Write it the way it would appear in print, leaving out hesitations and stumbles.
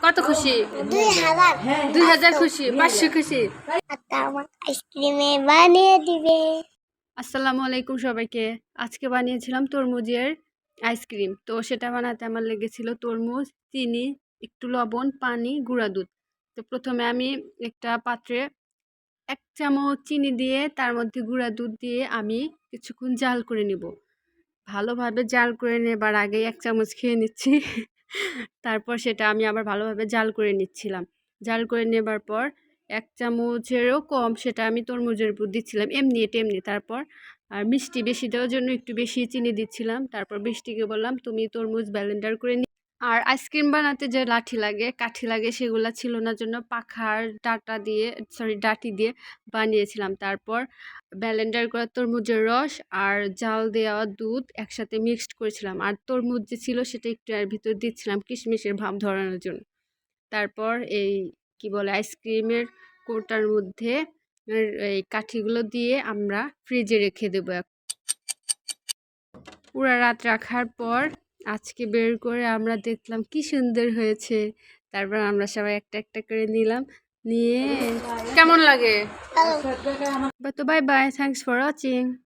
কত খুশি? 2000 খুশি, 500 খুশি। আইসক্রিমে বানিয়ে দিবে। আসসালামু আলাইকুম সবাইকে। আজকে বানিয়েছিলাম তরমুজের আইসক্রিম। তো সেটা বানাতে আমার লেগেছিল তরমুজ, চিনি, একটু লবণ, পানি, গুঁড়া দুধ। তো প্রথমে আমি একটা পাত্রে 1 চামচ চিনি দিয়ে তার মধ্যে গুঁড়া দুধ দিয়ে আমি কিছুক্ষণ জাল করে নিব। ভালোভাবে জাল করে নেবার আগে 1 চামচ খেয়ে নিচ্ছি। তারপর সেটা আমি আবার ভালোভাবে জাল করে নিচ্ছিলাম। জাল করে নেবার পর 1 চামচেরও কম সেটা আমি তরমুজের উপর দিচ্ছিলাম, এমনি টেমনি। তারপর আর মিষ্টি বেশি দেওয়ার জন্য একটু বেশি চিনি দিচ্ছিলাম। তারপর বৃষ্টিকে বললাম, তুমি তরমুজ ব্লেন্ডার করে নি। আর আইসক্রিম বানাতে যে লাঠি লাগে, কাঠি লাগে, সেগুলা ছিল না জন্য পাখার ডাঁটি দিয়ে বানিয়েছিলাম। তারপর ব্লেন্ডার করা তরমুজের রস আর জাল দেওয়া দুধ একসাথে মিক্সড করেছিলাম। আর তরমুজ যে ছিল সেটা একটু এর ভিতর দিচ্ছিলাম কিশমিশের ভাব ধরানোর জন্য। তারপর এই কি বলে আইসক্রিমের কৌটার মধ্যে এই কাঠিগুলো দিয়ে আমরা ফ্রিজে রেখে দেবো। পুরা রাত রাখার পর আজকে বের করে আমরা দেখলাম কি সুন্দর হয়েছে। তারপর আমরা সবাই একটা একটা করে নিলাম, নিয়ে কেমন লাগে? তো bye bye, thanks for watching.